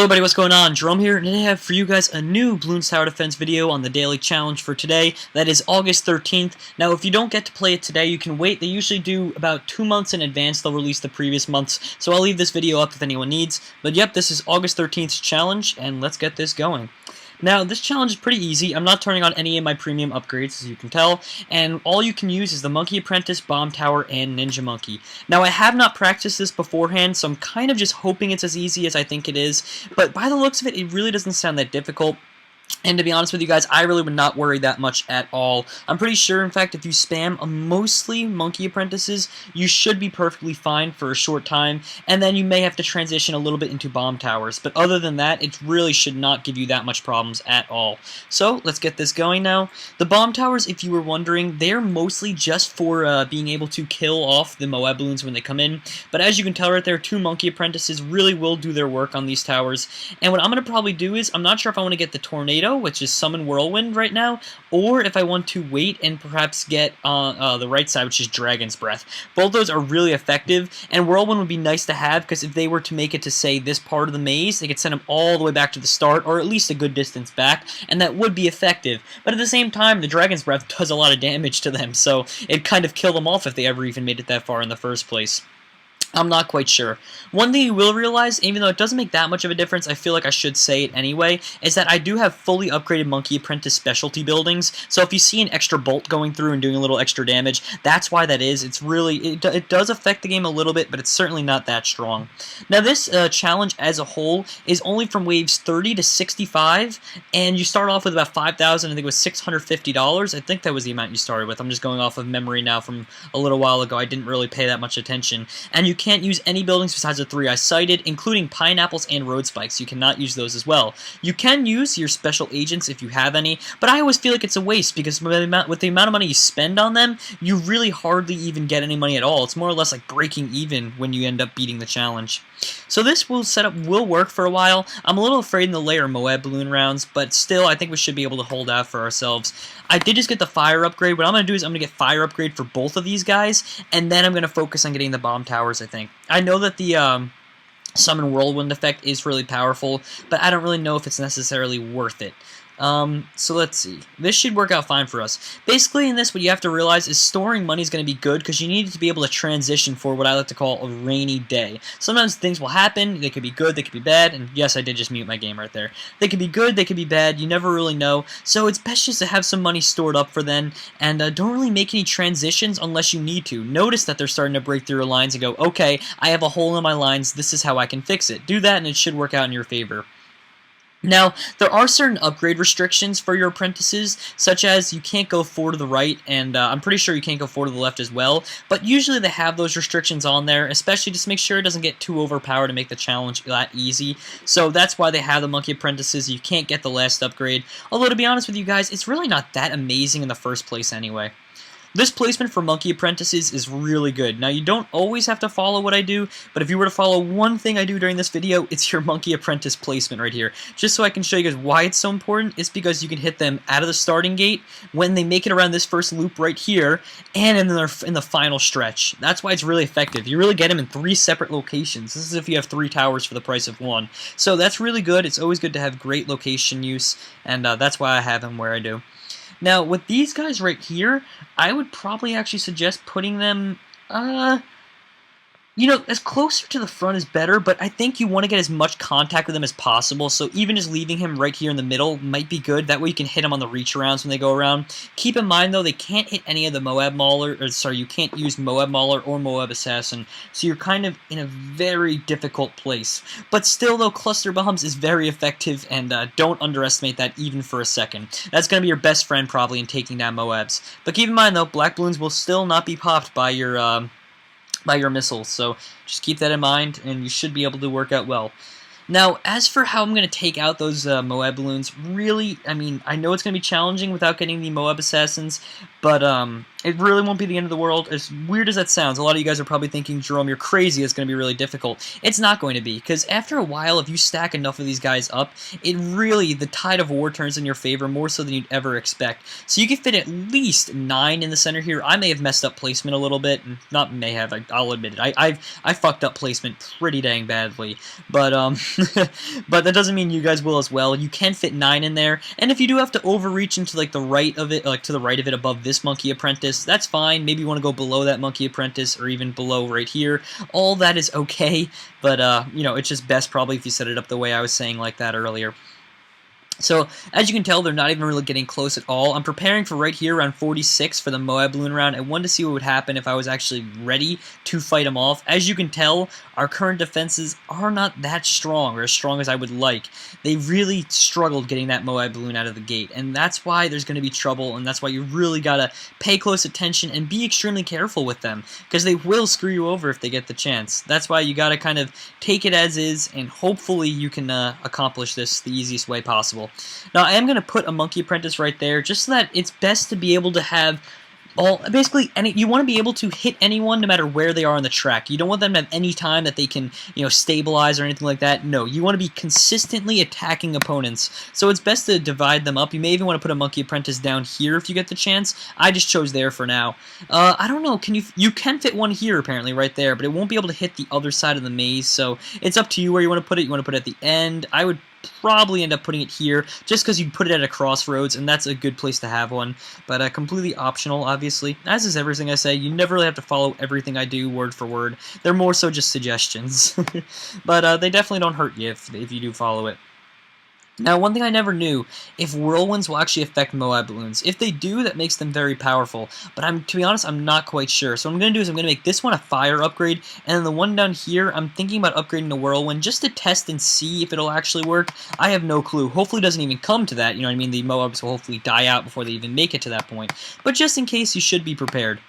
Hello everybody, what's going on? Jerome here, and today I have for you guys a new Bloons Tower Defense video on the daily challenge for today. That is August 13th. Now, if you don't get to play it today, you can wait. They usually do about 2 months in advance. They'll release the previous months, so I'll leave this video up if anyone needs. But yep, this is August 13th's challenge, and let's get this going. Now, this challenge is pretty easy. I'm not turning on any of my premium upgrades, as you can tell, and all you can use is the Monkey Apprentice, Bomb Tower, and Ninja Monkey. Now, I have not practiced this beforehand, so I'm kind of just hoping it's as easy as I think it is, but by the looks of it, it really doesn't sound that difficult. And to be honest with you guys, I really would not worry that much at all. I'm pretty sure, in fact, if you spam mostly Monkey Apprentices, you should be perfectly fine for a short time, and then you may have to transition a little bit into Bomb Towers. But other than that, it really should not give you that much problems at all. So, let's get this going now. The Bomb Towers, if you were wondering, they're mostly just for being able to kill off the Moab balloons when they come in. But as you can tell right there, 2 Monkey Apprentices really will do their work on these towers. And what I'm going to probably do is, I'm not sure if I want to get the Tornado, which is Summon Whirlwind right now, or if I want to wait and perhaps get on the right side, which is Dragon's Breath. Both those are really effective, and Whirlwind would be nice to have, because if they were to make it to, say, this part of the maze, they could send them all the way back to the start, or at least a good distance back, and that would be effective. But at the same time, the Dragon's Breath does a lot of damage to them, so it'd kind of kill them off if they ever even made it that far in the first place. I'm not quite sure. One thing you will realize, even though it doesn't make that much of a difference, I feel like I should say it anyway, is that I do have fully upgraded Monkey Apprentice specialty buildings, so if you see an extra bolt going through and doing a little extra damage, that's why that is. It's really, it does affect the game a little bit, but it's certainly not that strong. Now this challenge as a whole is only from waves 30 to 65, and you start off with about 5,000, I think it was $650. I think that was the amount you started with. I'm just going off of memory now from a little while ago. I didn't really pay that much attention. And you can't use any buildings besides the 3 I cited, including pineapples and road spikes. You cannot use those as well. You can use your special agents if you have any, but I always feel like it's a waste because with the amount of money you spend on them, you really hardly even get any money at all. It's more or less like breaking even when you end up beating the challenge. So this setup will work for a while. I'm a little afraid in the later Moab balloon rounds, but still I think we should be able to hold out for ourselves. I did just get the fire upgrade. What I'm going to do is I'm going to get fire upgrade for both of these guys, and then I'm going to focus on getting the bomb towers, I think. I know that the Summon Whirlwind effect is really powerful, but I don't really know if it's necessarily worth it. So let's see. This should work out fine for us. Basically, in this, what you have to realize is storing money is going to be good because you need to be able to transition for what I like to call a rainy day. Sometimes things will happen. They could be good, they could be bad, and yes, I did just mute my game right there. They could be good, they could be bad, you never really know, so it's best just to have some money stored up for then, and don't really make any transitions unless you need to. Notice that they're starting to break through your lines and go, okay, I have a hole in my lines, this is how I can fix it. Do that and it should work out in your favor. Now, there are certain upgrade restrictions for your apprentices, such as you can't go 4 to the right, and I'm pretty sure you can't go 4 to the left as well, but usually they have those restrictions on there, especially just to make sure it doesn't get too overpowered to make the challenge that easy. So that's why they have the Monkey Apprentices. You can't get the last upgrade, although to be honest with you guys, it's really not that amazing in the first place anyway. This placement for Monkey Apprentices is really good. Now, you don't always have to follow what I do, but if you were to follow one thing I do during this video, it's your Monkey Apprentice placement right here. Just so I can show you guys why it's so important, it's because you can hit them out of the starting gate when they make it around this first loop right here, and in the final stretch. That's why it's really effective. You really get them in 3 separate locations. This is if you have 3 towers for the price of 1. So that's really good. It's always good to have great location use, and that's why I have them where I do. Now, with these guys right here, I would probably actually suggest putting them, you know, as closer to the front is better, but I think you want to get as much contact with him as possible, so even just leaving him right here in the middle might be good. That way you can hit him on the reach arounds when they go around. Keep in mind, though, they can't hit any of the Moab Mauler, or sorry, you can't use Moab Mauler or Moab Assassin, so you're kind of in a very difficult place. But still, though, Cluster Bombs is very effective, and don't underestimate that even for a second. That's going to be your best friend, probably, in taking down Moabs. But keep in mind, though, Black Balloons will still not be popped by your missiles, so just keep that in mind, and you should be able to work out well. Now, as for how I'm going to take out those Moab balloons, really, I mean, I know it's going to be challenging without getting the Moab Assassins, but It really won't be the end of the world. As weird as that sounds, a lot of you guys are probably thinking, Jerome, you're crazy, it's going to be really difficult. It's not going to be, because after a while, if you stack enough of these guys up, the tide of war turns in your favor more so than you'd ever expect. So you can fit at least 9 in the center here. I may have messed up placement a little bit, not may have, I'll admit it. I fucked up placement pretty dang badly, but but that doesn't mean you guys will as well. You can fit 9 in there, and if you do have to overreach into like the right of it, like to the right of it above this Monkey Apprentice, that's fine. Maybe you want to go below that Monkey Apprentice or even below right here. All that is okay, but you know, it's just best probably if you set it up the way I was saying like that earlier. So, as you can tell, they're not even really getting close at all. I'm preparing for right here around 46 for the Moab Balloon round. I wanted to see what would happen if I was actually ready to fight them off. As you can tell, our current defenses are not that strong, or as strong as I would like. They really struggled getting that Moab Balloon out of the gate, and that's why there's going to be trouble, and that's why you really got to pay close attention and be extremely careful with them, because they will screw you over if they get the chance. That's why you got to kind of take it as is, and hopefully you can accomplish this the easiest way possible. Now, I am going to put a Monkey Apprentice right there, just so that it's best to be able to have you want to be able to hit anyone no matter where they are on the track. You don't want them to have any time that they can, you know, stabilize or anything like that. No, you want to be consistently attacking opponents. So it's best to divide them up. You may even want to put a Monkey Apprentice down here if you get the chance. I just chose there for now. I don't know. You can fit one here apparently right there, but it won't be able to hit the other side of the maze. So it's up to you where you want to put it. You want to put it at the end. I would probably end up putting it here just because you put it at a crossroads, and that's a good place to have one, but completely optional, obviously. As is everything I say, you never really have to follow everything I do word for word. They're more so just suggestions, but they definitely don't hurt you if you do follow it. Now, one thing I never knew, if whirlwinds will actually affect Moab balloons. If they do, that makes them very powerful, but to be honest, I'm not quite sure. So what I'm going to do is I'm going to make this one a fire upgrade, and then the one down here, I'm thinking about upgrading to whirlwind just to test and see if it'll actually work. I have no clue. Hopefully it doesn't even come to that, you know what I mean? The Moabs will hopefully die out before they even make it to that point. But just in case, you should be prepared.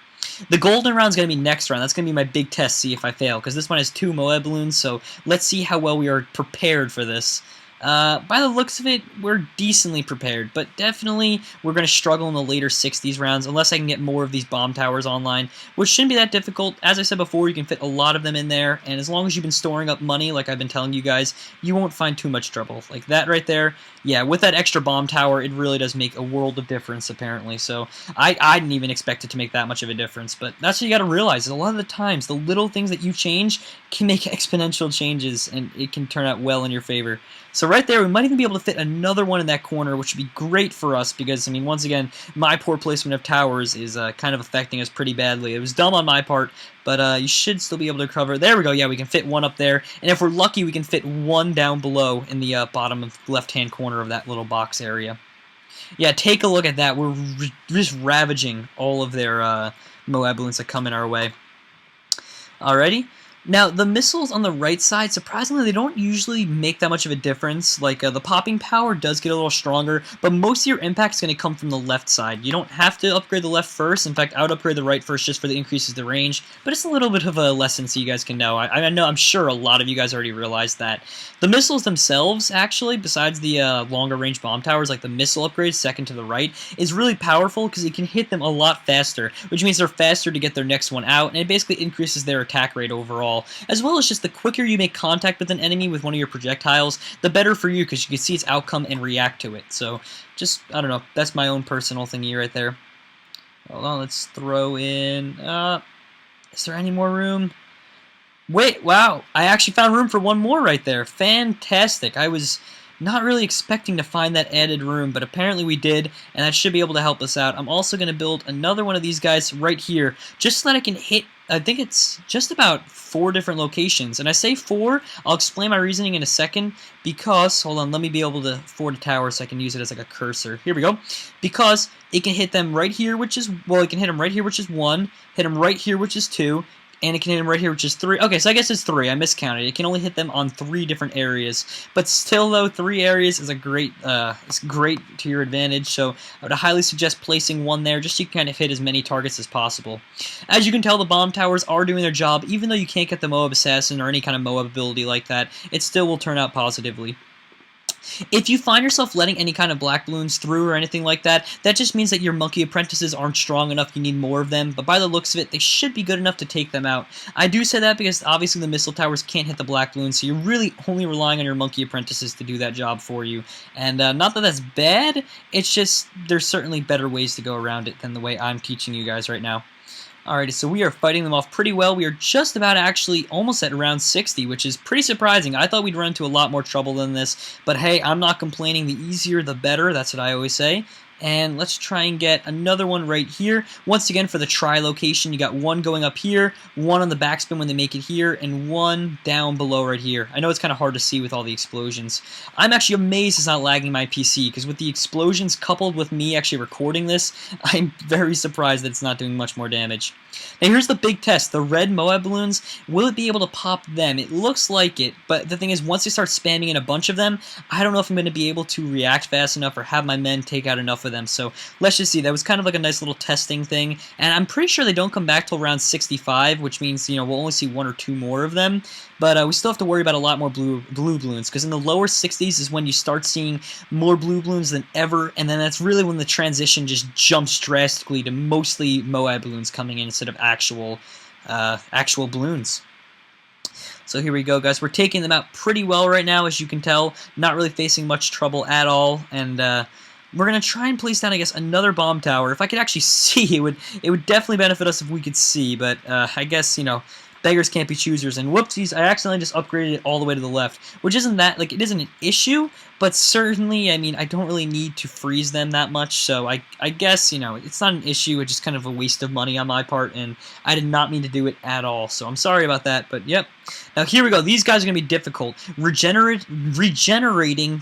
The golden round is going to be next round. That's going to be my big test, see if I fail, because this one has 2 Moab balloons, so let's see how well we are prepared for this. By the looks of it, we're decently prepared, but definitely we're going to struggle in the later 60s rounds unless I can get more of these bomb towers online, which shouldn't be that difficult. As I said before, you can fit a lot of them in there, and as long as you've been storing up money, like I've been telling you guys, you won't find too much trouble. Like that right there, yeah, with that extra bomb tower, it really does make a world of difference, apparently. So I didn't even expect it to make that much of a difference, but that's what you got to realize, is a lot of the times, the little things that you change can make exponential changes, and it can turn out well in your favor. So right there, we might even be able to fit another one in that corner, which would be great for us because, I mean, once again, my poor placement of towers is kind of affecting us pretty badly. It was dumb on my part, but you should still be able to cover. There we go. Yeah, we can fit one up there. And if we're lucky, we can fit one down below in the bottom of left-hand corner of that little box area. Yeah, take a look at that. We're just ravaging all of their Moab balloons that come in our way. Alrighty. Now, the missiles on the right side, surprisingly, they don't usually make that much of a difference. Like, the popping power does get a little stronger, but most of your impact is going to come from the left side. You don't have to upgrade the left first. In fact, I would upgrade the right first just for the increases the range, but it's a little bit of a lesson so you guys can know. I know, I'm sure a lot of you guys already realized that. The missiles themselves, actually, besides the longer range bomb towers, like the missile upgrade, second to the right, is really powerful because you can hit them a lot faster, which means they're faster to get their next one out, and it basically increases their attack rate overall. As well as just the quicker you make contact with an enemy with one of your projectiles, the better for you because you can see its outcome and react to it. So, just, I don't know, that's my own personal thingy right there. Hold on, let's throw in, is there any more room? Wait, wow, I actually found room for one more right there. Fantastic. I was not really expecting to find that added room, but apparently we did, and that should be able to help us out. I'm also going to build another one of these guys right here, just so that I can hit, I think it's just about 4 different locations. And I say 4, I'll explain my reasoning in a second, because, hold on, let me be able to afford a tower so I can use it as like a cursor. Here we go. Because it can hit them right here, which is, well, it can hit them right here, which is 1, hit them right here, which is 2, and it can hit them right here, which is 3. Okay, so I guess it's 3. I miscounted. It can only hit them on 3 different areas. But still, though, 3 areas is a great, it's great to your advantage. So I would highly suggest placing one there, just so you can kind of hit as many targets as possible. As you can tell, the bomb towers are doing their job. Even though you can't get the Moab Assassin or any kind of Moab ability like that, it still will turn out positively. If you find yourself letting any kind of black balloons through or anything like that, that just means that your monkey apprentices aren't strong enough, you need more of them, but by the looks of it, they should be good enough to take them out. I do say that because obviously the missile towers can't hit the black balloons, so you're really only relying on your monkey apprentices to do that job for you. And not that that's bad, it's just there's certainly better ways to go around it than the way I'm teaching you guys right now. Alrighty, so we are fighting them off pretty well. We are just about actually almost at around 60, which is pretty surprising. I thought we'd run into a lot more trouble than this, but hey, I'm not complaining. The easier, the better. That's what I always say. And let's try and get another one right here. Once again, for the try location, you got one going up here, one on the backspin when they make it here, and one down below right here. I know it's kind of hard to see with all the explosions. I'm actually amazed it's not lagging my PC, because with the explosions coupled with me actually recording this, I'm very surprised that it's not doing much more damage. Now here's the big test. The red Moab balloons, will it be able to pop them? It looks like it, but the thing is, once they start spamming in a bunch of them, I don't know if I'm going to be able to react fast enough or have my men take out enough of them. So let's just see. That was kind of like a nice little testing thing, and I'm pretty sure they don't come back till around 65, which means, you know, we'll only see one or two more of them. But we still have to worry about a lot more blue balloons, because in the lower 60s is when you start seeing more blue balloons than ever, and then that's really when the transition just jumps drastically to mostly Moab balloons coming in instead of actual balloons. So here we go, guys. We're taking them out pretty well right now, as you can tell. Not really facing much trouble at all, and we're going to try and place down, I guess, another bomb tower. If I could actually see, it would definitely benefit us if we could see, but I guess, you know, beggars can't be choosers, and whoopsies, I accidentally just upgraded it all the way to the left, which isn't that, like, it isn't an issue, but certainly, I mean, I don't really need to freeze them that much, so I guess, you know, it's not an issue, it's just kind of a waste of money on my part, and I did not mean to do it at all, so I'm sorry about that, but yep. Now here we go, these guys are going to be difficult. Regenerating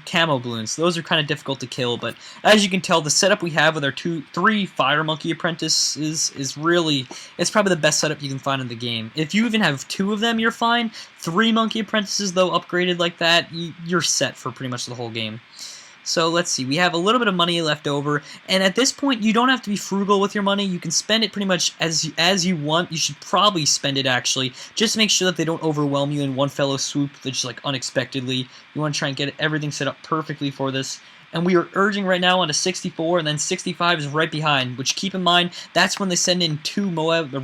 camo balloons, those are kind of difficult to kill, but as you can tell, the setup we have with our 3 fire monkey apprentices is really, it's probably the best setup you can find in the game. If you even have 2 of them, you're fine. 3 monkey apprentices, though, upgraded like that, you're set for pretty much the whole game. So let's see, we have a little bit of money left over, and at this point, you don't have to be frugal with your money. You can spend it pretty much as you want. You should probably spend it, actually, just to make sure that they don't overwhelm you in one fellow swoop, that's just, like, unexpectedly. You want to try and get everything set up perfectly for this. And we are urging right now onto 64, and then 65 is right behind, which, keep in mind, that's when they send in 2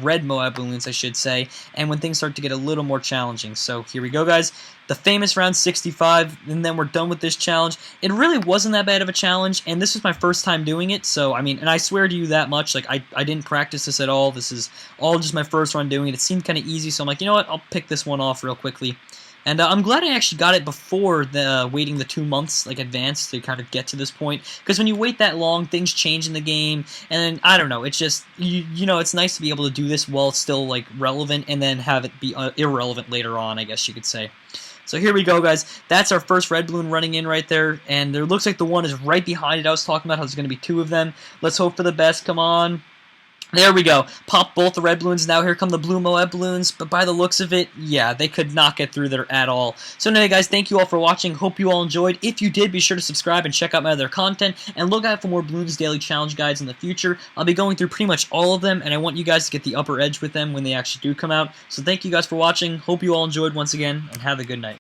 red Moab balloons, I should say, and when things start to get a little more challenging. So here we go, guys. The famous round 65, and then we're done with this challenge. It really wasn't that bad of a challenge, and this was my first time doing it, so, I mean, and I swear to you that much, like, I didn't practice this at all. This is all just my first run doing it. It seemed kind of easy, so I'm like, you know what, I'll pick this one off real quickly. And I'm glad I actually got it before waiting the 2 months, like, advance to kind of get to this point. Because when you wait that long, things change in the game, and I don't know, it's just, you know, it's nice to be able to do this while it's still, like, relevant, and then have it be irrelevant later on, I guess you could say. So here we go, guys. That's our first red balloon running in right there, and there looks like the one is right behind it. I was talking about how there's going to be 2 of them. Let's hope for the best. Come on. There we go. Pop both the red balloons. Now here come the blue Moab balloons. But by the looks of it, yeah, they could not get through there at all. So anyway, guys, thank you all for watching. Hope you all enjoyed. If you did, be sure to subscribe and check out my other content. And look out for more Bloons Daily Challenge guides in the future. I'll be going through pretty much all of them, and I want you guys to get the upper edge with them when they actually do come out. So thank you guys for watching. Hope you all enjoyed once again, and have a good night.